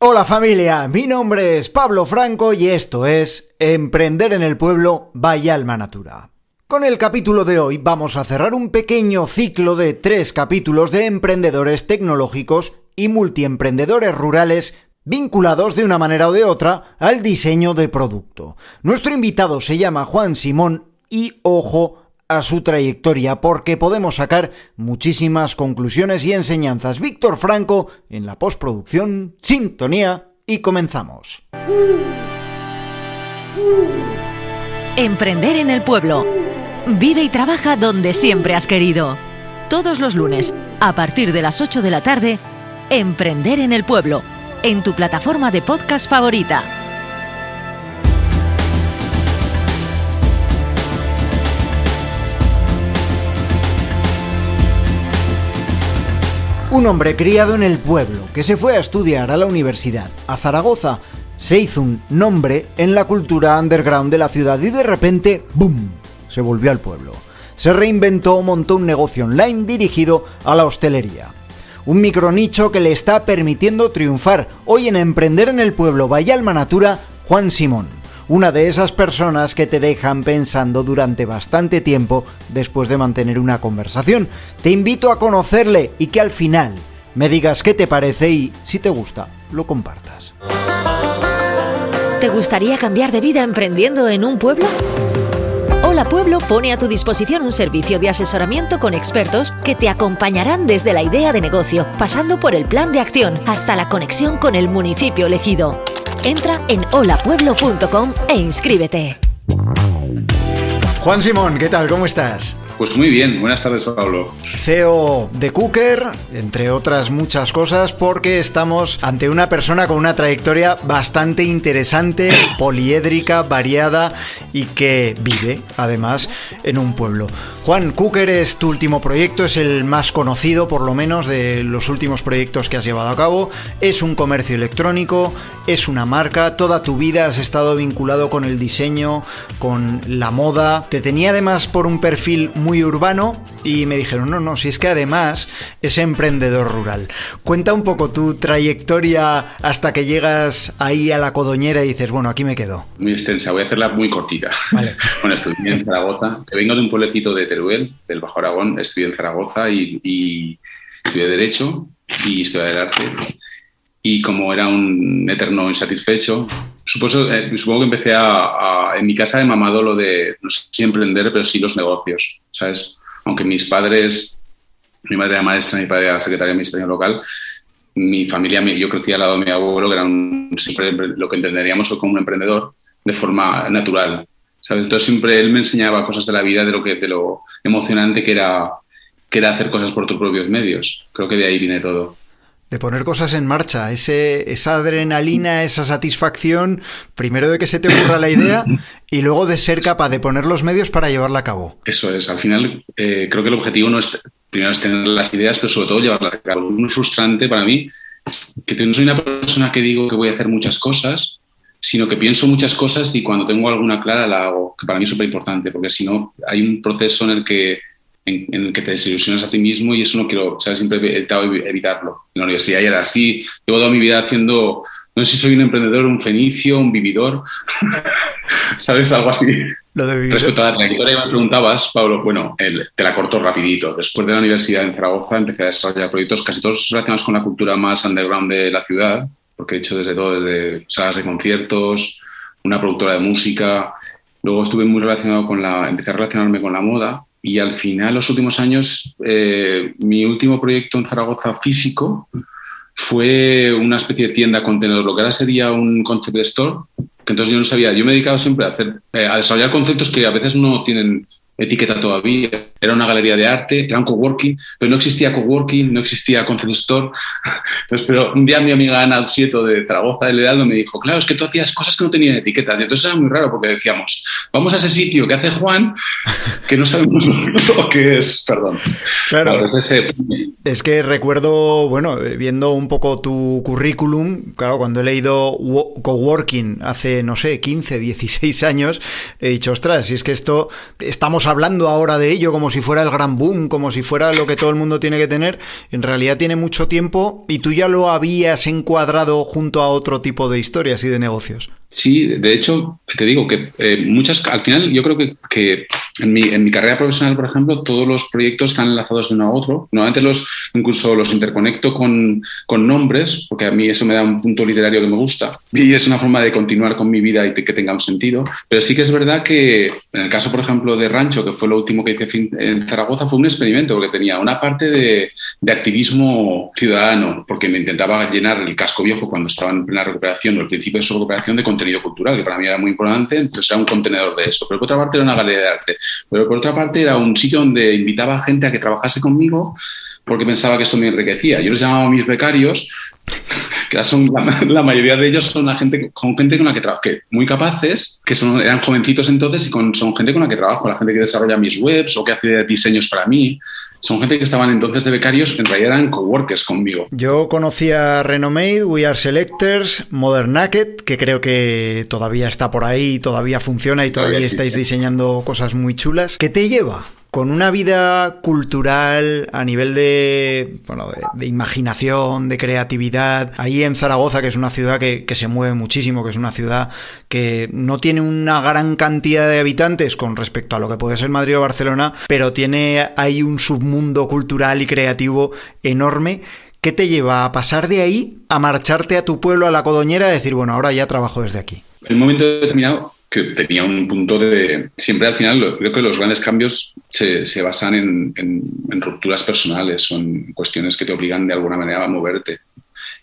Hola familia, mi nombre es Pablo Franco y esto es Emprender en el Pueblo by Alma Natura. Con el capítulo de hoy vamos a cerrar un pequeño ciclo de 3 capítulos de emprendedores tecnológicos y multiemprendedores rurales vinculados de una manera o de otra al diseño de producto. Nuestro invitado se llama Juan Simón y, ojo, a su trayectoria, porque podemos sacar muchísimas conclusiones y enseñanzas. Víctor Franco en la postproducción, sintonía y comenzamos. Emprender en el pueblo. Vive y trabaja donde siempre has querido. Todos los lunes, a partir de las 8 de la tarde, Emprender en el Pueblo, en tu plataforma de podcast favorita. Un hombre criado en el pueblo, que se fue a estudiar a la universidad, a Zaragoza, se hizo un nombre en la cultura underground de la ciudad y de repente, ¡boom!, se volvió al pueblo. Se reinventó, montó un negocio online dirigido a la hostelería. Un micronicho que le está permitiendo triunfar. Hoy en Emprender en el Pueblo by Alma Natura, Juan Simón. Una de esas personas que te dejan pensando durante bastante tiempo después de mantener una conversación. Te invito a conocerle y que al final me digas qué te parece y, si te gusta, lo compartas. ¿Te gustaría cambiar de vida emprendiendo en un pueblo? Hola Pueblo pone a tu disposición un servicio de asesoramiento con expertos que te acompañarán desde la idea de negocio, pasando por el plan de acción hasta la conexión con el municipio elegido. Entra en holapueblo.com e inscríbete. Juan Simón, ¿qué tal? ¿Cómo estás? Pues muy bien, buenas tardes, Pablo. CEO de Cooker, entre otras muchas cosas, porque estamos ante una persona con una trayectoria bastante interesante, poliédrica, variada y que vive, además, en un pueblo. Juan, Cooker es tu último proyecto, es el más conocido, por lo menos, de los últimos proyectos que has llevado a cabo. Es un comercio electrónico, es una marca, toda tu vida has estado vinculado con el diseño, con la moda. Te tenía además por un perfil muy urbano y me dijeron, no, si es que además es emprendedor rural. Cuenta un poco tu trayectoria hasta que llegas ahí a la Codoñera y dices, bueno, aquí me quedo. Muy extensa, voy a hacerla muy cortita. Vale. Bueno, estudié en Zaragoza, que vengo de un pueblecito de Teruel, del Bajo Aragón, estudié en Zaragoza y estudié Derecho y Historia del Arte. Y como era un eterno insatisfecho, supongo que empecé en mi casa he mamado lo de, no sé si emprender, pero sí los negocios, ¿sabes? Aunque mis padres, mi madre era maestra, mi padre era secretario de administración local, mi familia, yo crecí al lado de mi abuelo, que era siempre lo que entenderíamos como un emprendedor de forma natural, ¿sabes? Entonces siempre él me enseñaba cosas de la vida, de lo emocionante que era hacer cosas por tus propios medios. Creo que de ahí viene todo. De poner cosas en marcha, esa adrenalina, esa satisfacción, primero de que se te ocurra la idea y luego de ser capaz de poner los medios para llevarla a cabo. Eso es, al final creo que el objetivo no es, primero es tener las ideas, pero sobre todo llevarlas a cabo. Es muy frustrante para mí que no soy una persona que digo que voy a hacer muchas cosas, sino que pienso muchas cosas y cuando tengo alguna clara la hago, que para mí es súper importante, porque si no hay un proceso en el que te desilusionas a ti mismo y eso no quiero, ¿sabes? Siempre he intentado evitarlo. En la universidad ya era así. Llevo toda mi vida haciendo, no sé si soy un emprendedor, un fenicio, un vividor, ¿sabes? Algo así. Lo de vividor. Respecto a la trayectoria que me preguntabas, Pablo, bueno, te la corto rapidito. Después de la universidad en Zaragoza empecé a desarrollar proyectos casi todos relacionados con la cultura más underground de la ciudad, porque he hecho desde salas de conciertos, una productora de música. Luego estuve muy relacionado empecé a relacionarme con la moda. Y al final, los últimos años, mi último proyecto en Zaragoza físico fue una especie de tienda contenedor, lo que ahora sería un concept store, que entonces yo no sabía. Yo me he dedicado siempre a desarrollar conceptos que a veces no tienen etiqueta todavía. Era una galería de arte, era un coworking, pero no existía coworking, no existía concept store. Entonces, pero un día mi amiga Ana Sieto de Zaragoza, del Heraldo, me dijo, claro, es que tú hacías cosas que no tenían etiquetas. Y entonces era muy raro porque decíamos, vamos a ese sitio que hace Juan, que no sabemos lo que es, perdón. Claro. Entonces, es que recuerdo, bueno, viendo un poco tu currículum, claro, cuando he leído coworking hace, no sé, 15, 16 años, he dicho, ostras, si es que estamos hablando ahora de ello como si fuera el gran boom, como si fuera lo que todo el mundo tiene que tener. En realidad tiene mucho tiempo y tú ya lo habías encuadrado junto a otro tipo de historias y de negocios. Sí, de hecho, te digo que al final yo creo que en mi carrera profesional, por ejemplo, todos los proyectos están enlazados de uno a otro. Normalmente incluso los interconecto con nombres, porque a mí eso me da un punto literario que me gusta y es una forma de continuar con mi vida y que tenga un sentido. Pero sí que es verdad que en el caso, por ejemplo, de Rancho, que fue lo último que hice en Zaragoza, fue un experimento porque tenía una parte de activismo ciudadano, porque me intentaba llenar el casco viejo cuando estaba en plena recuperación o el principio de su recuperación de contenido cultural, que para mí era muy importante, entonces era un contenedor de eso. Pero por otra parte era una galería de arte. Pero por otra parte era un sitio donde invitaba a gente a que trabajase conmigo porque pensaba que esto me enriquecía. Yo los llamaba mis becarios, que son la mayoría de ellos son gente con la que trabajo, que muy capaces, que eran jovencitos entonces y son gente con la que trabajo, la gente que desarrolla mis webs o que hace diseños para mí. Son gente que estaban entonces de becarios, en realidad eran coworkers conmigo. Yo conocía Renomade, We Are Selectors, Modern Naked, que creo que todavía está por ahí, todavía funciona y todavía estáis diseñando cosas muy chulas. ¿Qué te lleva? Con una vida cultural a nivel de imaginación, de creatividad, ahí en Zaragoza, que es una ciudad que se mueve muchísimo, que es una ciudad que no tiene una gran cantidad de habitantes con respecto a lo que puede ser Madrid o Barcelona, pero tiene ahí un submundo cultural y creativo enorme. ¿Qué te lleva a pasar de ahí a marcharte a tu pueblo, a La Codoñera, y decir, bueno, ahora ya trabajo desde aquí? En un momento determinado que tenía un punto de... Siempre al final creo que los grandes cambios se basan en rupturas personales, son cuestiones que te obligan de alguna manera a moverte.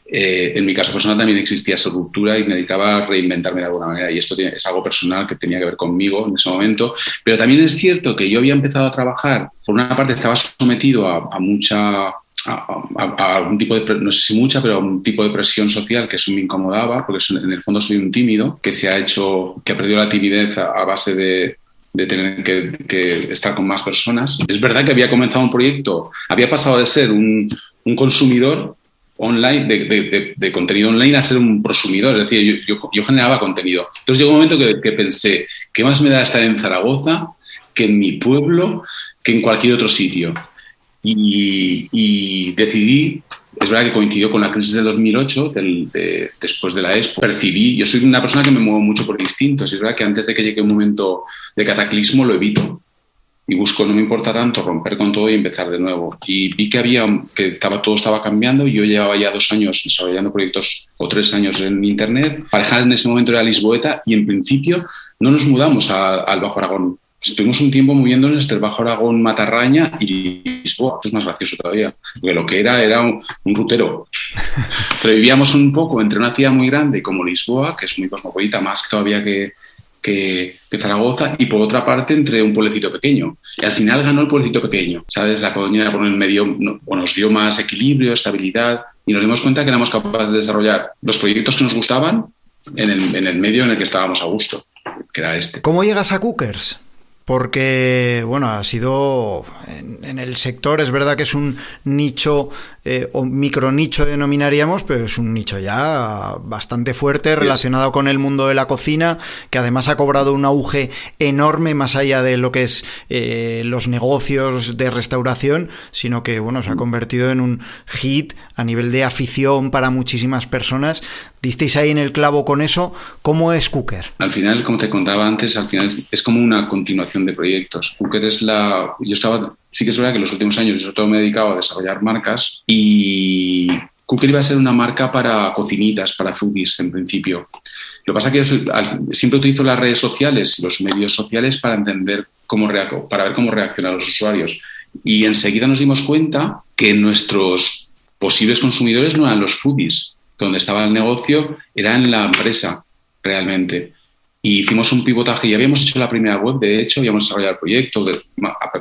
En mi caso personal también existía esa ruptura y me dedicaba a reinventarme de alguna manera y esto es algo personal que tenía que ver conmigo en ese momento. Pero también es cierto que yo había empezado a trabajar, por una parte estaba sometido a mucha... a un tipo de, no sé si mucha, pero a un tipo de presión social que eso me incomodaba, porque en el fondo soy un tímido que ha perdido la timidez a base de tener que estar con más personas. Es verdad que había comenzado un proyecto, había pasado de ser un consumidor online, de contenido online, a ser un prosumidor, es decir, yo generaba contenido. Entonces llegó un momento que pensé, ¿qué más me da estar en Zaragoza que en mi pueblo, que en cualquier otro sitio? Y decidí, es verdad que coincidió con la crisis del 2008, después de la Expo, percibí, yo soy una persona que me muevo mucho por instintos, es verdad que antes de que llegue un momento de cataclismo lo evito y busco, no me importa tanto romper con todo y empezar de nuevo. Y vi que todo estaba cambiando y yo llevaba ya 2 años desarrollando proyectos o 3 años en Internet. Pareja en ese momento era lisboeta y en principio no nos mudamos al Bajo Aragón. Estuvimos un tiempo moviéndonos entre el Bajo Aragón, Matarraña y Lisboa. Esto es más gracioso todavía, porque lo que era un rutero. Pero vivíamos un poco entre una ciudad muy grande como Lisboa, que es muy cosmopolita, más todavía que Zaragoza, y por otra parte entre un pueblecito pequeño. Y al final ganó el pueblecito pequeño, ¿sabes? La Codoñera por el medio nos dio más equilibrio, estabilidad, y nos dimos cuenta que éramos capaces de desarrollar los proyectos que nos gustaban en el medio en el que estábamos a gusto, que era este. ¿Cómo llegas a Cookers? Porque, bueno, ha sido en el sector, es verdad que es un nicho o micronicho denominaríamos, pero es un nicho ya bastante fuerte relacionado con el mundo de la cocina, que además ha cobrado un auge enorme más allá de lo que es los negocios de restauración, sino que, bueno, se ha convertido en un hit a nivel de afición para muchísimas personas. ¿Disteis ahí en el clavo con eso? ¿Cómo es Cooker? Al final, como te contaba antes, al final es como una continuación de proyectos. Cooker sí que es verdad que en los últimos años yo sobre todo me he dedicado a desarrollar marcas y Cooker iba a ser una marca para cocinitas, para foodies en principio. Lo que pasa es que yo siempre utilizo las redes sociales y los medios sociales para entender para ver cómo reaccionan los usuarios. Y enseguida nos dimos cuenta que nuestros posibles consumidores no eran los foodies, que donde estaba el negocio era en la empresa realmente. Y hicimos un pivotaje y habíamos hecho la primera web, de hecho, habíamos desarrollado el proyecto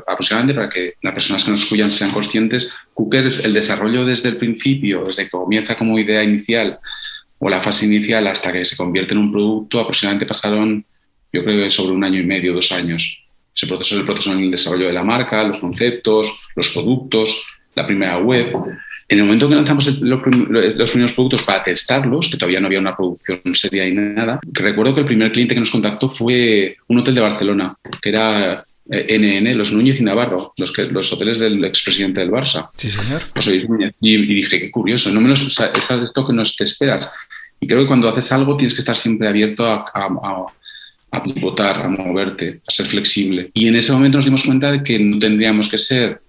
aproximadamente para que las personas que nos escuchan sean conscientes. Cooker, el desarrollo desde el principio, desde que comienza como idea inicial o la fase inicial hasta que se convierte en un producto, aproximadamente pasaron, yo creo que sobre 1 año y medio, 2 años. Ese proceso es el proceso en el desarrollo de la marca, los conceptos, los productos, la primera web. En el momento que lanzamos los primeros productos para testarlos, que todavía no había una producción seria y nada, que recuerdo que el primer cliente que nos contactó fue un hotel de Barcelona, que era NN, los Núñez y Navarro, los hoteles del expresidente del Barça. Sí, señor. Pues, y dije, qué curioso, no menos, o sea, es esto que no te esperas. Y creo que cuando haces algo tienes que estar siempre abierto a pivotar, a moverte, a ser flexible. Y en ese momento nos dimos cuenta de que no tendríamos que ser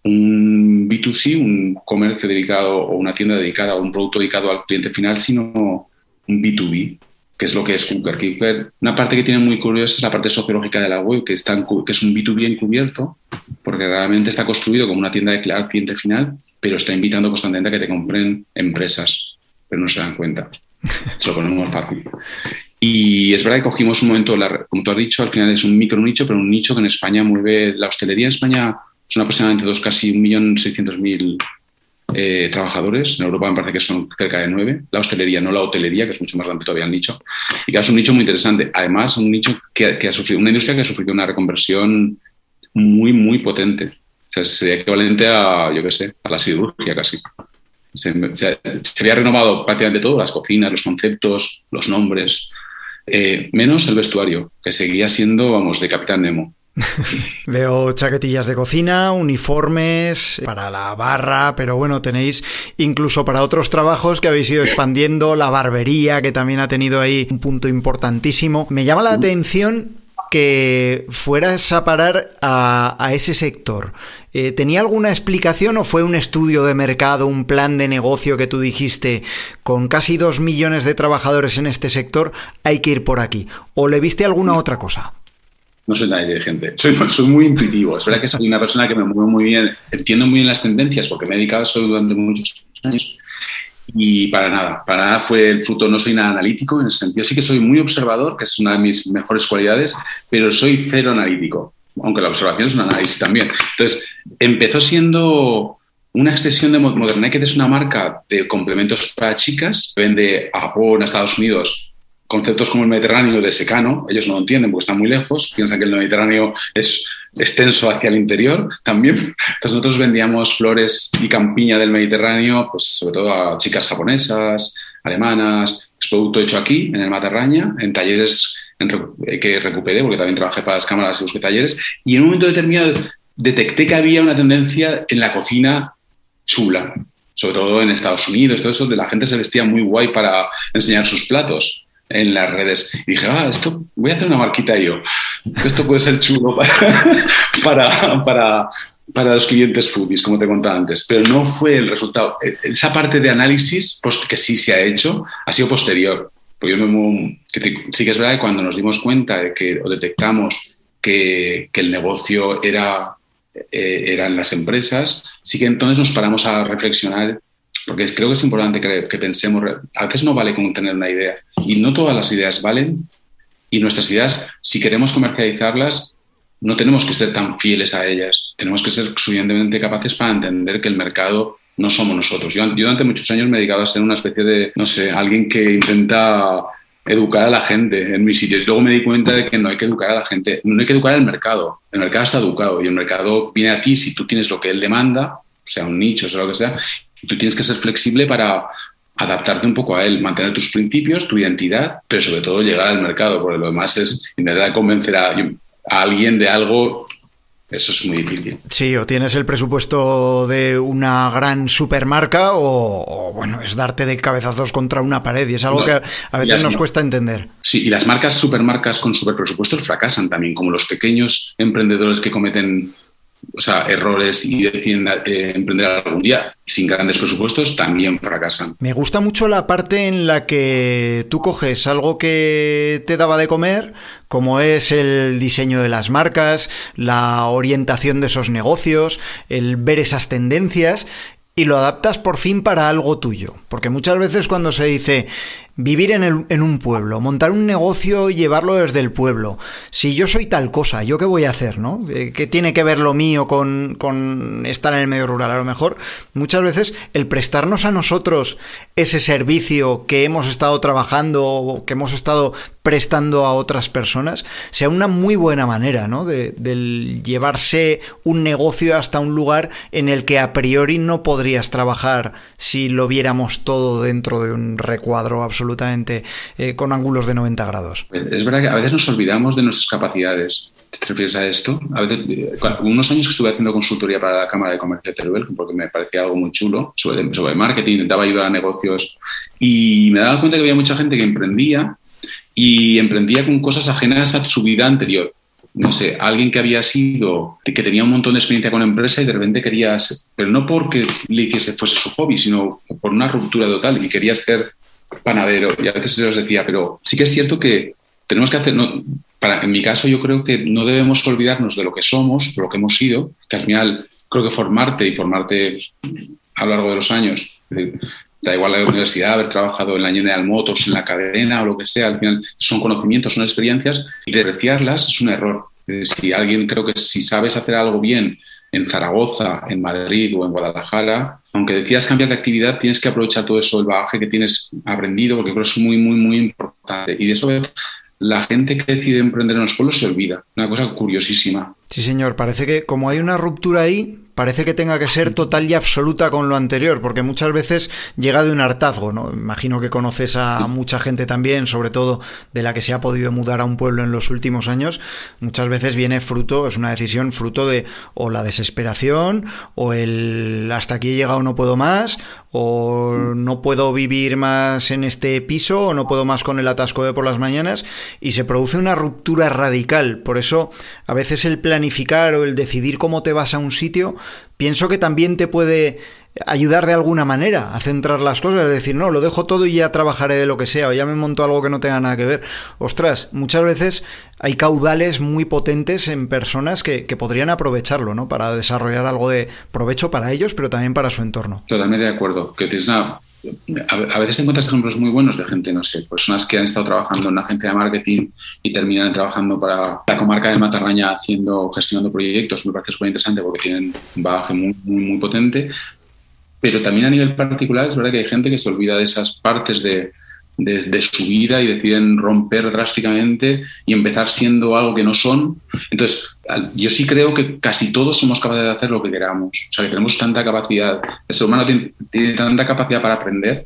un B2C, un comercio dedicado o una tienda dedicada o un producto dedicado al cliente final, sino un B2B, que es lo que es Cooker. Cooker, una parte que tiene muy curiosa es la parte sociológica de la web, que es un B2B encubierto, porque realmente está construido como una tienda de cliente final, pero está invitando constantemente a que te compren empresas, pero no se dan cuenta. Se lo ponemos fácil. Y es verdad que cogimos un momento, como tú has dicho, al final es un micro nicho, pero un nicho que en España mueve. La hostelería en España son aproximadamente casi 1.600.000 trabajadores. En Europa me parece que son cerca de 9. La hostelería, no la hotelería, que es mucho más grande todavía el nicho. Y que es un nicho muy interesante. Además, un nicho que ha sufrido, una industria que ha sufrido una reconversión muy, muy potente. O sea, sería equivalente a, yo qué sé, a la siderurgia casi. Se había renovado prácticamente todo, las cocinas, los conceptos, los nombres, menos el vestuario, que seguía siendo, vamos, de Capitán Nemo. Veo chaquetillas de cocina, uniformes para la barra, pero bueno, tenéis incluso para otros trabajos que habéis ido expandiendo, la barbería, que también ha tenido ahí un punto importantísimo. Me llama la atención que fueras a parar a ese sector. ¿Tenía alguna explicación o fue un estudio de mercado, un plan de negocio que tú dijiste, con casi 2 millones de trabajadores en este sector, hay que ir por aquí? ¿O le viste alguna otra cosa? No soy nadie de gente. Soy muy intuitivo. Es verdad que soy una persona que me mueve muy bien, entiendo muy bien las tendencias porque me he dedicado a eso durante muchos años. Y para nada fue el fruto. No soy nada analítico en ese sentido. Sí que soy muy observador, que es una de mis mejores cualidades, pero soy cero analítico, aunque la observación es un análisis también. Entonces, empezó siendo una extensión de Modern Naked. Es una marca de complementos para chicas, vende a Japón, a Estados Unidos, conceptos como el Mediterráneo de secano. Ellos no lo entienden porque están muy lejos, piensan que el Mediterráneo es extenso hacia el interior también. Entonces nosotros vendíamos flores y campiña del Mediterráneo, pues sobre todo a chicas japonesas, alemanas. Es producto hecho aquí, en el Matarraña, en talleres que recuperé, porque también trabajé para las cámaras y busqué talleres. Y en un momento determinado detecté que había una tendencia en la cocina chula, sobre todo en Estados Unidos, todo eso de la gente se vestía muy guay para enseñar sus platos en las redes. Y dije, esto voy a hacer una marquita yo. Esto puede ser chulo para los clientes foodies, como te contaba antes. Pero no fue el resultado. Esa parte de análisis, pues, que sí se ha hecho, ha sido posterior. Porque sí que es verdad que cuando nos dimos cuenta de que, o detectamos que el negocio eran las empresas, sí que entonces nos paramos a reflexionar. Porque creo que es importante que pensemos, a veces no vale con tener una idea y no todas las ideas valen, y nuestras ideas, si queremos comercializarlas, no tenemos que ser tan fieles a ellas, tenemos que ser suficientemente capaces para entender que el mercado no somos nosotros. Yo durante muchos años me he dedicado a ser una especie de, no sé, alguien que intenta educar a la gente en mi sitio, y luego me di cuenta de que no hay que educar a la gente, no hay que educar al mercado, el mercado está educado y el mercado viene a ti si tú tienes lo que él demanda, sea un nicho, sea lo que sea. Tú tienes que ser flexible para adaptarte un poco a él, mantener tus principios, tu identidad, pero sobre todo llegar al mercado, porque lo demás es intentar convencer a alguien de algo. Eso es muy difícil. Sí, o tienes el presupuesto de una gran supermarca o bueno, es darte de cabezazos contra una pared, y es algo que a veces nos cuesta entender. Sí, y las supermarcas con superpresupuestos fracasan también, como los pequeños emprendedores que cometen errores y deciden emprender algún día sin grandes presupuestos, también fracasan. Me gusta mucho la parte en la que tú coges algo que te daba de comer, como es el diseño de las marcas, la orientación de esos negocios, el ver esas tendencias, y lo adaptas por fin para algo tuyo. Porque muchas veces cuando se dice vivir en un pueblo, montar un negocio y llevarlo desde el pueblo, si yo soy tal cosa, ¿yo qué voy a hacer, no? ¿Qué tiene que ver lo mío con estar en el medio rural? A lo mejor muchas veces el prestarnos a nosotros ese servicio que hemos estado trabajando o que hemos estado prestando a otras personas sea una muy buena manera, ¿no? de llevarse un negocio hasta un lugar en el que a priori no podrías trabajar si lo viéramos todo dentro de un recuadro absolutamente con ángulos de 90 grados. Es verdad que a veces nos olvidamos de nuestras capacidades ¿Te refieres a esto? A veces, unos años que estuve haciendo consultoría para la Cámara de Comercio de Teruel, porque me parecía algo muy chulo sobre marketing, intentaba ayudar a negocios y me daba cuenta que había mucha gente que emprendía con cosas ajenas a su vida anterior. No sé, alguien que había que tenía un montón de experiencia con empresa y de repente pero no porque fuese su hobby, sino por una ruptura total y quería ser panadero. Y a veces se los decía, pero sí que es cierto que tenemos que hacer, en mi caso yo creo que no debemos olvidarnos de lo que somos, de lo que hemos sido, que al final creo que formarte a lo largo de los años, da igual la universidad, haber trabajado en la General Motors, en la cadena o lo que sea, al final son conocimientos, son experiencias y despreciarlas es un error. Creo que si sabes hacer algo bien en Zaragoza, en Madrid o en Guadalajara, aunque decidas cambiar de actividad, tienes que aprovechar todo eso, el bagaje que tienes aprendido, porque creo que es muy, muy, muy importante. Y de eso la gente que decide emprender en los pueblos se olvida. Una cosa curiosísima. Sí, señor. Parece que como hay una ruptura ahí, parece que tenga que ser total y absoluta con lo anterior, porque muchas veces llega de un hartazgo, ¿no? Imagino que conoces a mucha gente también, sobre todo de la que se ha podido mudar a un pueblo en los últimos años. Muchas veces es una decisión fruto de o la desesperación, o el hasta aquí he llegado, no puedo más, o no puedo vivir más en este piso, o no puedo más con el atasco de por las mañanas, y se produce una ruptura radical. Por eso, a veces el planificar o el decidir cómo te vas a un sitio, pienso que también te puede ayudar de alguna manera a centrar las cosas, es decir, no, lo dejo todo y ya trabajaré de lo que sea, o ya me monto algo que no tenga nada que ver. Ostras, muchas veces hay caudales muy potentes en personas que podrían aprovecharlo, ¿no? Para desarrollar algo de provecho para ellos, pero también para su entorno. Totalmente de acuerdo. A veces encuentras ejemplos muy buenos de gente, no sé, personas que han estado trabajando en una agencia de marketing y terminan trabajando para la comarca de Matarraña gestionando proyectos. Me parece súper interesante porque tienen un bagaje muy, muy, muy potente. Pero también a nivel particular es verdad que hay gente que se olvida de esas partes de su vida y deciden romper drásticamente y empezar siendo algo que no son. Entonces, yo sí creo que casi todos somos capaces de hacer lo que queramos. O sea, que tenemos tanta capacidad, el ser humano tiene tanta capacidad para aprender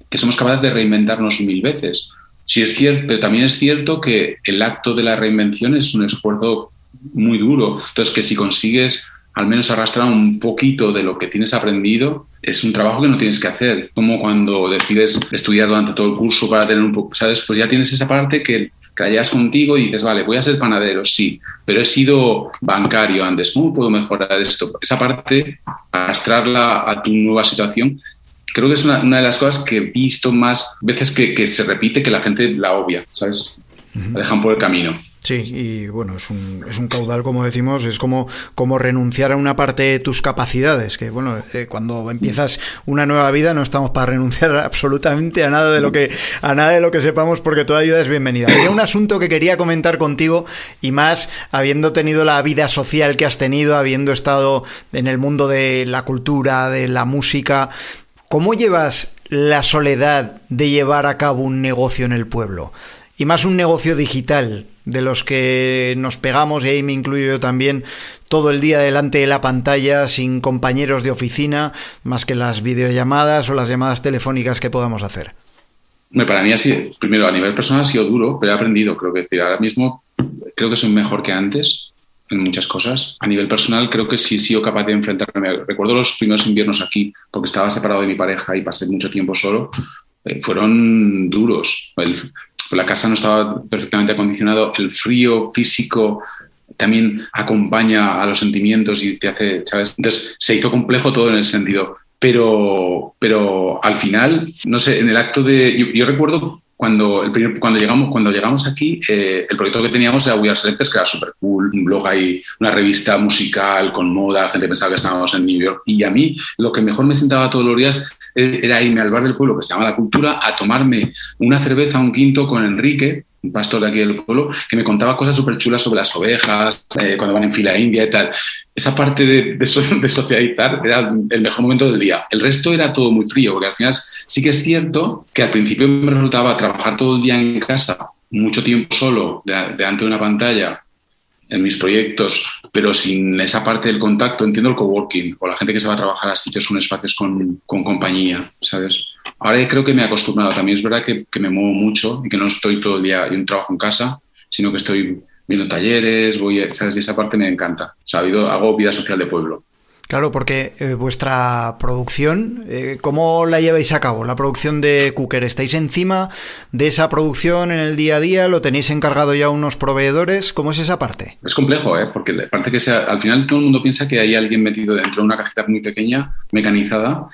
que somos capaces de reinventarnos 1000 veces. Sí es cierto, pero también es cierto que el acto de la reinvención es un esfuerzo muy duro. Entonces, que si consigues al menos arrastrar un poquito de lo que tienes aprendido, es un trabajo que no tienes que hacer. Como cuando decides estudiar durante todo el curso para tener un poco, ¿sabes? Pues ya tienes esa parte que la llevas contigo y dices, vale, voy a ser panadero, sí, pero he sido bancario antes, ¿cómo puedo mejorar esto? Esa parte, arrastrarla a tu nueva situación, creo que es una de las cosas que he visto más veces que se repite, que la gente la obvia, ¿sabes? La dejan por el camino. Sí, y bueno, es un caudal, como decimos, es como renunciar a una parte de tus capacidades, que bueno, cuando empiezas una nueva vida no estamos para renunciar absolutamente a nada de lo que sepamos, porque toda ayuda es bienvenida. Había un asunto que quería comentar contigo, y más habiendo tenido la vida social que has tenido, habiendo estado en el mundo de la cultura, de la música. ¿Cómo llevas la soledad de llevar a cabo un negocio en el pueblo? Y más un negocio digital, de los que nos pegamos, y ahí me incluyo yo también, todo el día delante de la pantalla, sin compañeros de oficina, más que las videollamadas o las llamadas telefónicas que podamos hacer. Para mí, primero, a nivel personal ha sido duro, pero he aprendido. Creo que ahora mismo creo que soy mejor que antes en muchas cosas. A nivel personal creo que sí he sido capaz de enfrentarme. Recuerdo los primeros inviernos aquí, porque estaba separado de mi pareja y pasé mucho tiempo solo. Fueron duros. La casa no estaba perfectamente acondicionado, el frío físico también acompaña a los sentimientos y te hace, ¿sabes? Entonces se hizo complejo todo en el sentido, pero al final, no sé, en el acto de... Yo recuerdo cuando llegamos aquí, el proyecto que teníamos era We Are Selectors, que era súper cool, un blog ahí, una revista musical con moda, la gente pensaba que estábamos en New York, y a mí lo que mejor me sentaba todos los días era irme al bar del pueblo, que se llama La Cultura, a tomarme una cerveza, un quinto con Enrique, un pastor de aquí del pueblo, que me contaba cosas súper chulas sobre las ovejas, cuando van en fila india y tal. Esa parte de socializar era el mejor momento del día. El resto era todo muy frío, porque al final sí que es cierto que al principio me resultaba trabajar todo el día en casa, mucho tiempo solo, delante de una pantalla, en mis proyectos, pero sin esa parte del contacto. Entiendo el coworking o la gente que se va a trabajar a sitios con espacios con compañía, ¿sabes? Ahora creo que me he acostumbrado. También es verdad que me muevo mucho y que no estoy todo el día, yo no trabajo en casa, sino que estoy viendo talleres, ¿sabes? Y esa parte me encanta. O sea, hago vida social de pueblo. Claro, porque vuestra producción, ¿cómo la lleváis a cabo? La producción de Cooker, ¿estáis encima de esa producción en el día a día? ¿Lo tenéis encargado ya unos proveedores? ¿Cómo es esa parte? Es complejo, porque parece que al final todo el mundo piensa que hay alguien metido dentro de una cajita muy pequeña, mecanizada,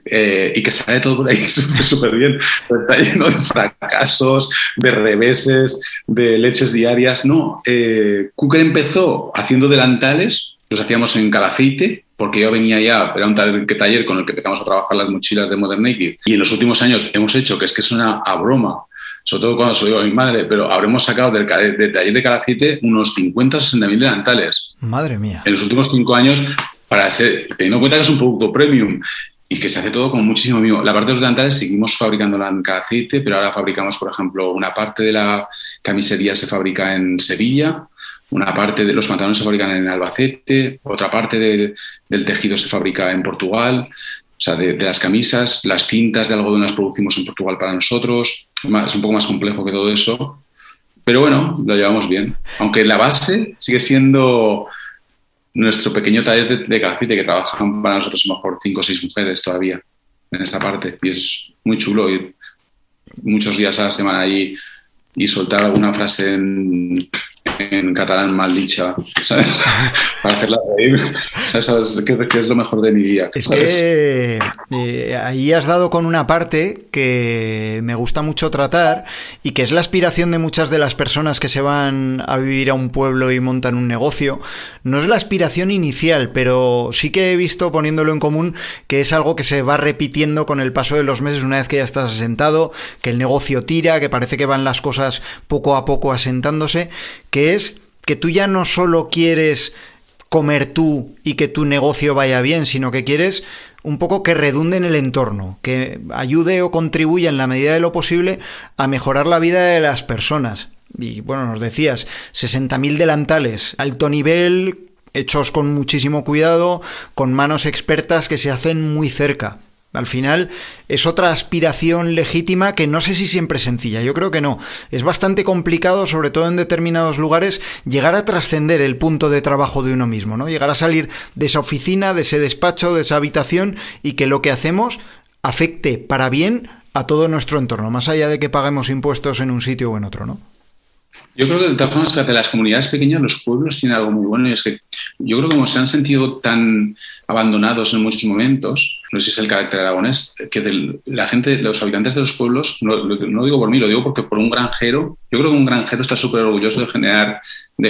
y que sale todo por ahí súper bien. Pero está lleno de fracasos, de reveses, de leches diarias. No, Cooker empezó haciendo delantales, los hacíamos en Calaceite, porque yo venía ya, era un taller con el que empezamos a trabajar las mochilas de Modern Naked, y en los últimos años hemos hecho, que es que suena a broma, sobre todo cuando se lo digo a mi madre, pero habremos sacado del taller de Calaceite unos 50 o 60 mil delantales. Madre mía. En los últimos 5 años, teniendo en cuenta que es un producto premium y que se hace todo con muchísimo mimo. La parte de los delantales seguimos fabricándola en Calaceite, pero ahora fabricamos, por ejemplo, una parte de la camisería se fabrica en Sevilla, una parte de los pantalones se fabrican en Albacete, otra parte del tejido se fabrica en Portugal. O sea, de las camisas, las cintas de algodón las producimos en Portugal para nosotros. Es un poco más complejo que todo eso. Pero bueno, lo llevamos bien. Aunque la base sigue siendo nuestro pequeño taller de Calaceite, que trabajan para nosotros a lo mejor 5 o 6 mujeres todavía en esa parte. Y es muy chulo ir muchos días a la semana allí y soltar alguna frase en catalán mal dicha, ¿sabes? Para hacerla reír. ¿Sabes qué es lo mejor de mi día? ¿Sabes? Es que ahí has dado con una parte que me gusta mucho tratar y que es la aspiración de muchas de las personas que se van a vivir a un pueblo y montan un negocio. No es la aspiración inicial, pero sí que he visto, poniéndolo en común, que es algo que se va repitiendo con el paso de los meses una vez que ya estás asentado, que el negocio tira, que parece que van las cosas poco a poco asentándose, que es que tú ya no solo quieres comer tú y que tu negocio vaya bien, sino que quieres un poco que redunde en el entorno, que ayude o contribuya en la medida de lo posible a mejorar la vida de las personas. Y bueno, nos decías, 60.000 delantales, alto nivel, hechos con muchísimo cuidado, con manos expertas que se hacen muy cerca. Al final es otra aspiración legítima que no sé si siempre es sencilla, yo creo que no. Es bastante complicado, sobre todo en determinados lugares, llegar a trascender el punto de trabajo de uno mismo, ¿no? Llegar a salir de esa oficina, de ese despacho, de esa habitación y que lo que hacemos afecte para bien a todo nuestro entorno, más allá de que paguemos impuestos en un sitio o en otro, ¿no? Yo creo que de todas formas, fíjate, las comunidades pequeñas, los pueblos tienen algo muy bueno y es que yo creo que como se han sentido tan abandonados en muchos momentos, no sé si es el carácter aragonés, que la gente, los habitantes de los pueblos, no lo digo por mí, lo digo porque por un granjero, yo creo que un granjero está súper orgulloso de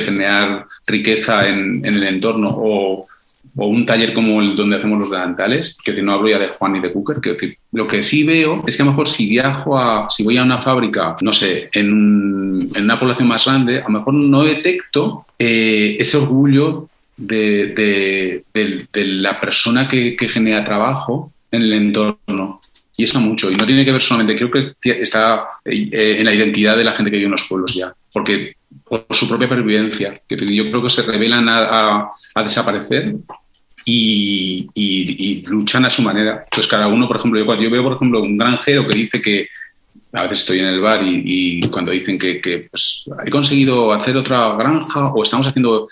generar riqueza en el entorno o un taller como el donde hacemos los delantales, que no hablo ya de Juan ni de Cooker, que lo que sí veo es que a lo mejor si voy a una fábrica, no sé, en una población más grande, a lo mejor no detecto ese orgullo de la persona que genera trabajo en el entorno. Y eso mucho. Y no tiene que ver solamente, creo que está en la identidad de la gente que vive en los pueblos ya. Porque por su propia pervivencia, que yo creo que se revelan a desaparecer y luchan a su manera. Entonces cada uno, por ejemplo, yo veo, por ejemplo, un granjero que dice que, a veces estoy en el bar y cuando dicen que pues, he conseguido hacer otra granja o estamos haciendo,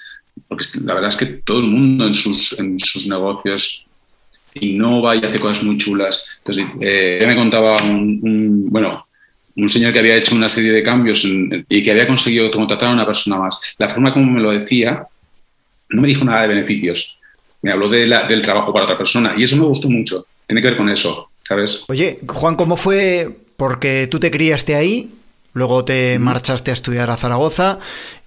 porque la verdad es que todo el mundo en sus negocios innova y hace cosas muy chulas. Entonces, ya me contaba un señor que había hecho una serie de cambios y que había conseguido contratar a una persona más. La forma como me lo decía, no me dijo nada de beneficios. Me habló del trabajo para otra persona y eso me gustó mucho. Tiene que ver con eso, ¿sabes? Oye, Juan, ¿cómo fue? Porque tú te criaste ahí, luego te marchaste a estudiar a Zaragoza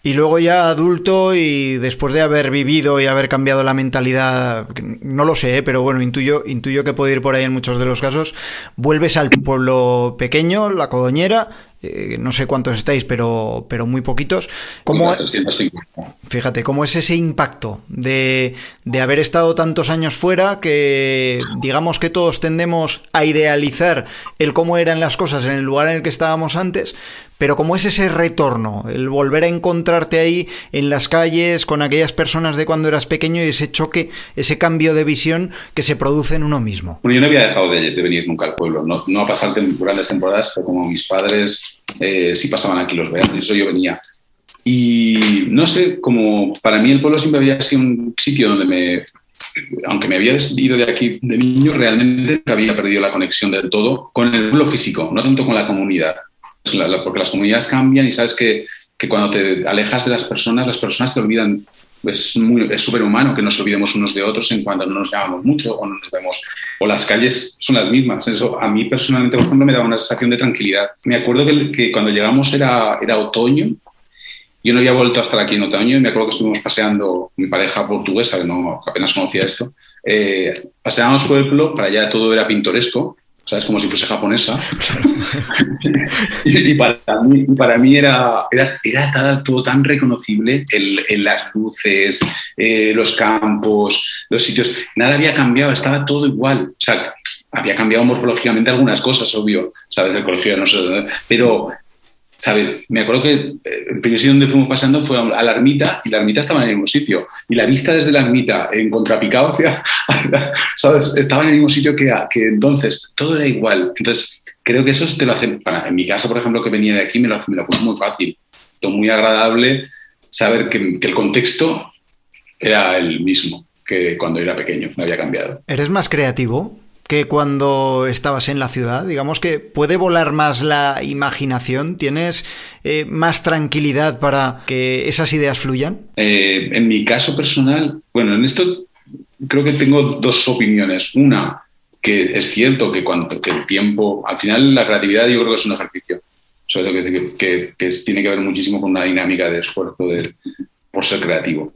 y luego ya adulto y después de haber vivido y haber cambiado la mentalidad, no lo sé, pero bueno, intuyo que puede ir por ahí en muchos de los casos, vuelves al pueblo pequeño, La Codoñera, no sé cuántos estáis, pero muy poquitos. Fíjate, ¿cómo es ese impacto de haber estado tantos años fuera que digamos que todos tendemos a idealizar el cómo eran las cosas en el lugar en el que estábamos antes, pero cómo es ese retorno, el volver a encontrarte ahí en las calles con aquellas personas de cuando eras pequeño y ese choque, ese cambio de visión que se produce en uno mismo? Bueno, yo no había dejado de venir nunca al pueblo, no a pasar grandes temporadas, pero como mis padres sí pasaban aquí los veranos, y eso yo venía. Y no sé, como para mí el pueblo siempre había sido un sitio donde aunque me había ido de aquí de niño, realmente había perdido la conexión del todo con el pueblo físico, no tanto con la comunidad. Porque las comunidades cambian y sabes que cuando te alejas de las personas te olvidan. Es súper humano que nos olvidemos unos de otros en cuanto no nos llamamos mucho o no nos vemos. O las calles son las mismas. Eso a mí personalmente, por ejemplo, me daba una sensación de tranquilidad. Me acuerdo que cuando llegamos era otoño. Yo no había vuelto a estar aquí en otoño y me acuerdo que estuvimos paseando, mi pareja portuguesa, que apenas conocía esto, paseábamos por el pueblo, para allá todo era pintoresco, ¿sabes? Como si fuese japonesa. y para mí era todo tan reconocible, las luces, los campos, los sitios. Nada había cambiado, estaba todo igual. O sea, había cambiado morfológicamente algunas cosas, obvio, ¿sabes? El colegio, no sé, pero... ¿sabes? Me acuerdo que el primer sitio donde fuimos pasando fue a la ermita y la ermita estaba en el mismo sitio. Y la vista desde la ermita en contrapicado hacia, ¿sabes? Estaba en el mismo sitio que entonces. Todo era igual. Entonces, creo que eso te lo hace... en mi caso, por ejemplo, que venía de aquí, me lo puso muy fácil. Todo muy agradable saber que el contexto era el mismo que cuando era pequeño, no había cambiado. ¿Eres más creativo que cuando estabas en la ciudad? Digamos que puede volar más la imaginación. ¿Tienes más tranquilidad para que esas ideas fluyan? En mi caso personal, bueno, en esto creo que tengo dos opiniones. Una, que es cierto que el tiempo, al final la creatividad yo creo que es un ejercicio. Sobre todo que tiene que ver muchísimo con una dinámica de esfuerzo por ser creativo.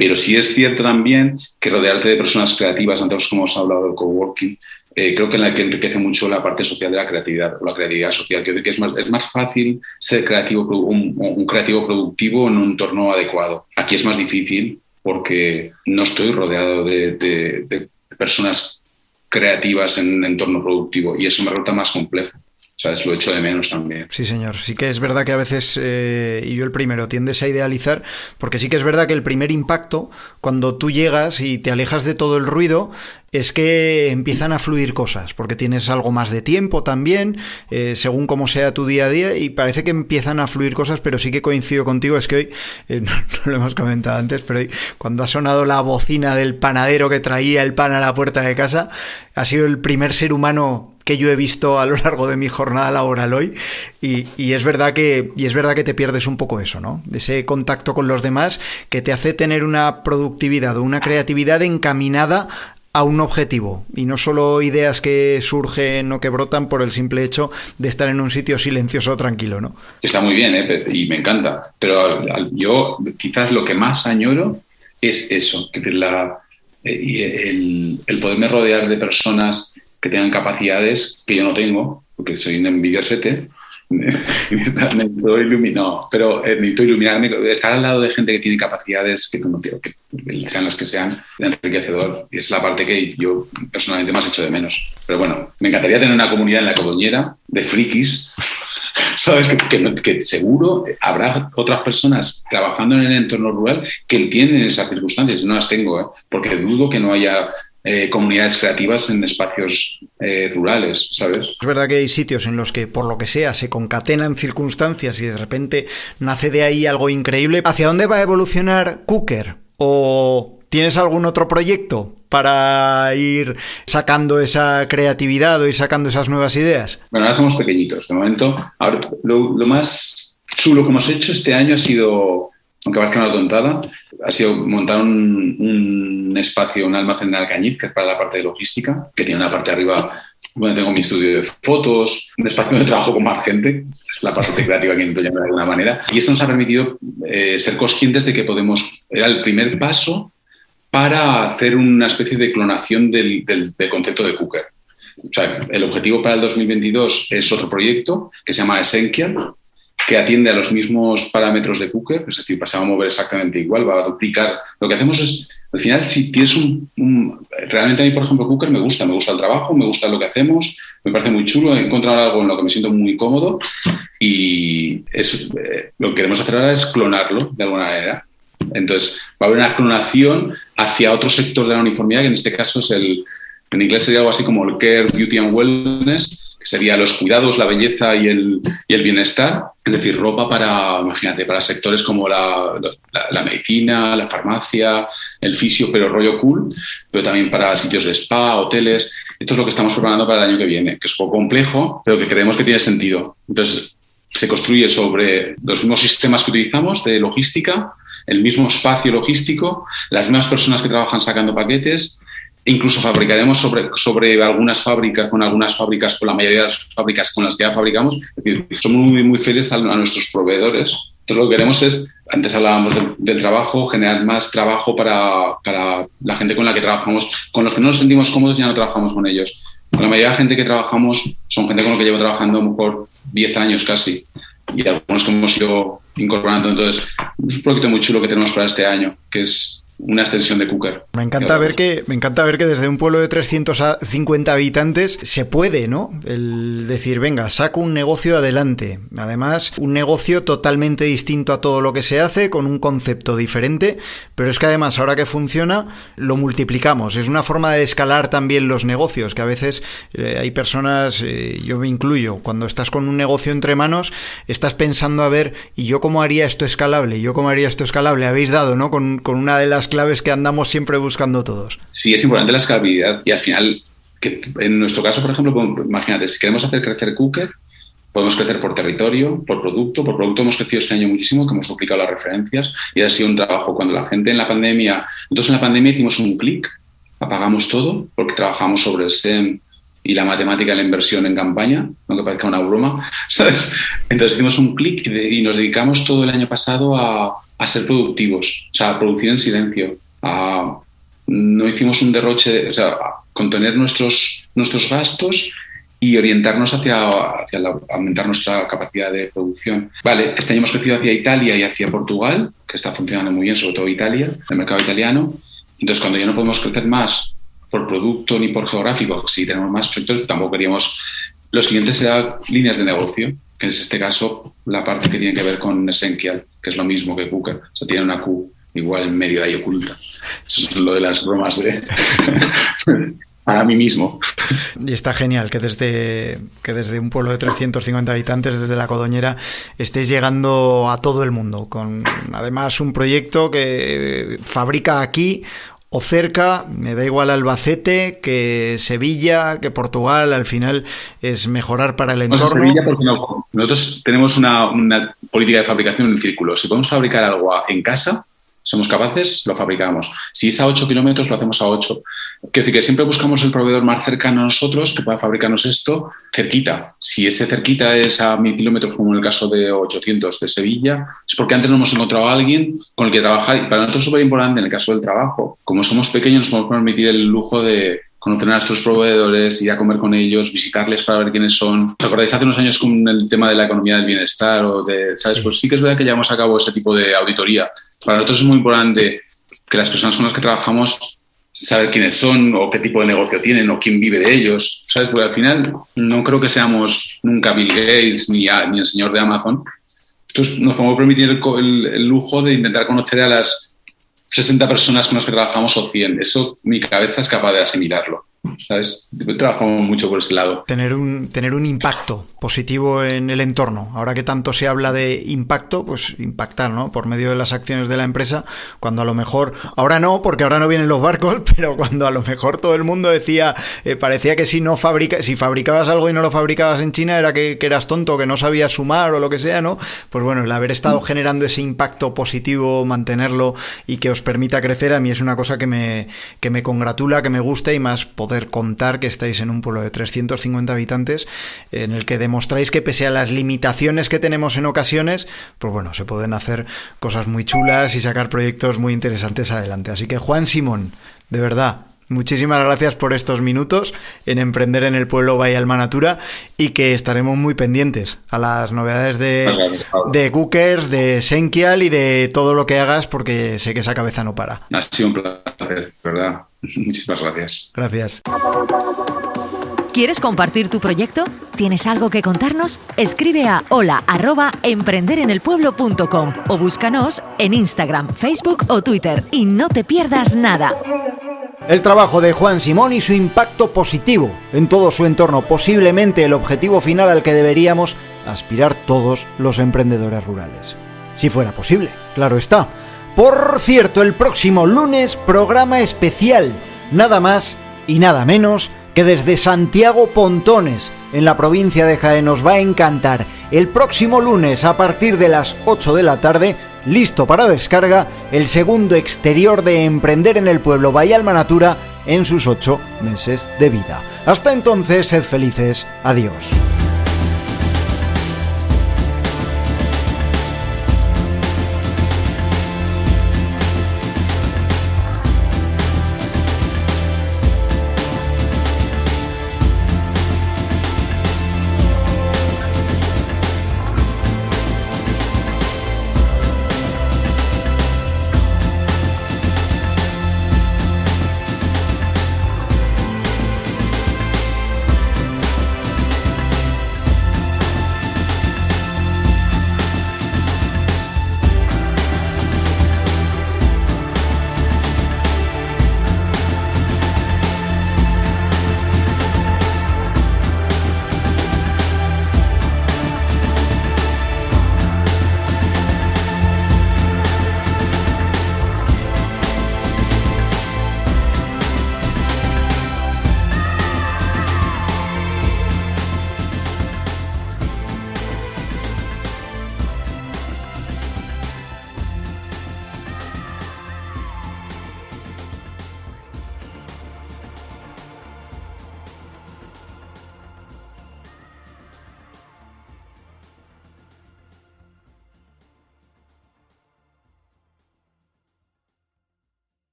Pero sí es cierto también que rodearte de personas creativas, antes como os he hablado del coworking, creo que en la que enriquece mucho la parte social de la creatividad, o la creatividad social. Creo que es más fácil ser creativo, un creativo productivo en un entorno adecuado. Aquí es más difícil porque no estoy rodeado de personas creativas en un entorno productivo y eso me resulta más complejo. ¿Sabes? Lo echo de menos también. Sí, señor. Sí que es verdad que a veces, y yo el primero, tiendes a idealizar, porque sí que es verdad que el primer impacto, cuando tú llegas y te alejas de todo el ruido, es que empiezan a fluir cosas, porque tienes algo más de tiempo también, según cómo sea tu día a día, y parece que empiezan a fluir cosas, pero sí que coincido contigo, es que hoy, no lo hemos comentado antes, pero hoy, cuando ha sonado la bocina del panadero que traía el pan a la puerta de casa, ha sido el primer ser humano que yo he visto a lo largo de mi jornada laboral hoy, y es verdad que te pierdes un poco eso, ¿no? Ese contacto con los demás que te hace tener una productividad o una creatividad encaminada a un objetivo y no solo ideas que surgen o que brotan por el simple hecho de estar en un sitio silencioso o tranquilo, ¿no? Está muy bien, y me encanta, pero yo quizás lo que más añoro es eso, que el poderme rodear de personas que tengan capacidades que yo no tengo, porque soy un envidiosete. Necesito iluminarme, estar al lado de gente que tiene capacidades que no quiero, que sean las que sean, enriquecedor. Y es la parte que yo personalmente más echo de menos. Pero bueno, me encantaría tener una comunidad en La Codoñera de frikis, ¿sabes? Que seguro habrá otras personas trabajando en el entorno rural que tienen esas circunstancias. No las tengo, porque dudo que no haya comunidades creativas en espacios rurales, ¿sabes? Es verdad que hay sitios en los que, por lo que sea, se concatenan circunstancias y de repente nace de ahí algo increíble. ¿Hacia dónde va a evolucionar Cooker? ¿O tienes algún otro proyecto para ir sacando esa creatividad o ir sacando esas nuevas ideas? Bueno, ahora somos pequeñitos. De momento, ahora, lo más chulo que hemos hecho este año ha sido, aunque parezca una tontada, ha sido montar un espacio, un almacén de Alcañiz, que es para la parte de logística, que tiene una parte arriba donde tengo mi estudio de fotos, un espacio donde trabajo con más gente, es la parte creativa que intento llamar de alguna manera, y esto nos ha permitido ser conscientes de que era el primer paso para hacer una especie de clonación del concepto de Cooker. O sea, el objetivo para el 2022 es otro proyecto que se llama Essential, que atiende a los mismos parámetros de Cooker, es decir, se va a mover exactamente igual, va a duplicar. Lo que hacemos es, al final, si tienes realmente a mí, por ejemplo, Cooker me gusta el trabajo, me gusta lo que hacemos, me parece muy chulo, he encontrado algo en lo que me siento muy cómodo y lo que queremos hacer ahora es clonarlo de alguna manera. Entonces, va a haber una clonación hacia otro sector de la uniformidad, que en este caso es En inglés sería algo así como el Care, Beauty and Wellness, que sería los cuidados, la belleza y el bienestar. Es decir, ropa para, imagínate, para sectores como la medicina, la farmacia, el fisio, pero rollo cool, pero también para sitios de spa, hoteles. Esto es lo que estamos preparando para el año que viene, que es un poco complejo, pero que creemos que tiene sentido. Entonces, se construye sobre los mismos sistemas que utilizamos de logística, el mismo espacio logístico, las mismas personas que trabajan sacando paquetes. Incluso fabricaremos sobre algunas fábricas, con la mayoría de las fábricas con las que ya fabricamos. Es decir, somos muy, muy fieles a nuestros proveedores. Entonces, lo que queremos es, antes hablábamos del trabajo, generar más trabajo para la gente con la que trabajamos. Con los que no nos sentimos cómodos ya no trabajamos con ellos. Con la mayoría de la gente que trabajamos son gente con la que llevo trabajando a lo mejor 10 años casi. Y algunos que hemos ido incorporando. Entonces, es un proyecto muy chulo que tenemos para este año, que es una extensión de Cooker. Me encanta ver que desde un pueblo de 350 habitantes se puede, ¿no? El decir, venga, saco un negocio adelante. Además, un negocio totalmente distinto a todo lo que se hace, con un concepto diferente, pero es que además, ahora que funciona, lo multiplicamos. Es una forma de escalar también los negocios, que a veces hay personas, yo me incluyo, cuando estás con un negocio entre manos, estás pensando, a ver, ¿y yo cómo haría esto escalable? Habéis dado, ¿no? Con una de las claves que andamos siempre buscando todos. Sí, es importante la escalabilidad y al final, que en nuestro caso, por ejemplo, imagínate, si queremos hacer crecer Cooker, podemos crecer por territorio, por producto. Por producto hemos crecido este año muchísimo, que hemos duplicado las referencias y ha sido un trabajo. Cuando la gente nosotros en la pandemia hicimos un clic, apagamos todo porque trabajamos sobre el SEM y la matemática de la inversión en campaña, aunque parezca una broma, ¿sabes? Entonces hicimos un clic y nos dedicamos todo el año pasado a ser productivos, o sea, a producir en silencio. No hicimos un derroche, o sea, a contener nuestros gastos y orientarnos hacia aumentar nuestra capacidad de producción. Vale, este año hemos crecido hacia Italia y hacia Portugal, que está funcionando muy bien, sobre todo Italia, el mercado italiano. Entonces, cuando ya no podemos crecer más por producto ni por geográfico, si tenemos más proyectos, tampoco queríamos. Lo siguiente será líneas de negocio, que es este caso la parte que tiene que ver con Essential, que es lo mismo que Cooker. O sea, tiene una Q igual en medio de ahí oculta. Eso es lo de las bromas para mí mismo. Y está genial que desde un pueblo de 350 habitantes, desde La Codoñera, estéis llegando a todo el mundo, con además un proyecto que fabrica aquí o cerca, me da igual Albacete que Sevilla, que Portugal. Al final es mejorar para el entorno. Sevilla porque no. Nosotros tenemos una política de fabricación en el círculo. Si podemos fabricar algo en casa, somos capaces, lo fabricamos. Si es a 8 kilómetros, lo hacemos a 8. Quiero decir que siempre buscamos el proveedor más cercano a nosotros que pueda fabricarnos esto cerquita. Si ese cerquita es a 1000 kilómetros, como en el caso de 800 de Sevilla, es porque antes no hemos encontrado a alguien con el que trabajar. Y para nosotros es súper importante en el caso del trabajo. Como somos pequeños, nos podemos permitir el lujo de conocer a nuestros proveedores, ir a comer con ellos, visitarles para ver quiénes son. ¿Os acordáis hace unos años con el tema de la economía del bienestar? ¿Sabes? Pues sí que es verdad que llevamos a cabo ese tipo de auditoría. Para nosotros es muy importante que las personas con las que trabajamos saber quiénes son o qué tipo de negocio tienen o quién vive de ellos, ¿sabes? Porque al final no creo que seamos nunca Bill Gates ni el señor de Amazon. Entonces nos podemos permitir el lujo de intentar conocer a las 60 personas con las que trabajamos o 100. Eso mi cabeza es capaz de asimilarlo, ¿sabes? Trabajamos mucho por ese lado. Tener un impacto positivo en el entorno. Ahora que tanto se habla de impacto, pues impactar, ¿no? Por medio de las acciones de la empresa, cuando a lo mejor, ahora no, porque ahora no vienen los barcos, pero cuando a lo mejor todo el mundo decía, parecía que si fabricabas algo y no lo fabricabas en China era que eras tonto, que no sabías sumar o lo que sea, ¿no? Pues bueno, el haber estado generando ese impacto positivo, mantenerlo y que os permita crecer, a mí es una cosa que me congratula, que me gusta, y más poder contar que estáis en un pueblo de 350 habitantes en el que demostráis que pese a las limitaciones que tenemos en ocasiones, pues bueno, se pueden hacer cosas muy chulas y sacar proyectos muy interesantes adelante. Así que Juan Simón, de verdad, muchísimas gracias por estos minutos en Emprender en el Pueblo by Almanatura, y que estaremos muy pendientes a las novedades de Cookers, de Essential y de todo lo que hagas, porque sé que esa cabeza no para. Ha sido un placer, ¿verdad? Muchísimas gracias. Gracias. ¿Quieres compartir tu proyecto? ¿Tienes algo que contarnos? Escribe a hola@emprenderenelpueblo.com o búscanos en Instagram, Facebook o Twitter y no te pierdas nada. El trabajo de Juan Simón y su impacto positivo en todo su entorno, posiblemente el objetivo final al que deberíamos aspirar todos los emprendedores rurales. Si fuera posible, claro está. Por cierto, el próximo lunes, programa especial, nada más y nada menos que desde Santiago Pontones, en la provincia de Jaén. Os va a encantar. El próximo lunes, a partir de las 8 de la tarde, listo para descarga, el segundo exterior de Emprender en el Pueblo Bahía Alma Natura en sus 8 meses de vida. Hasta entonces, sed felices. Adiós.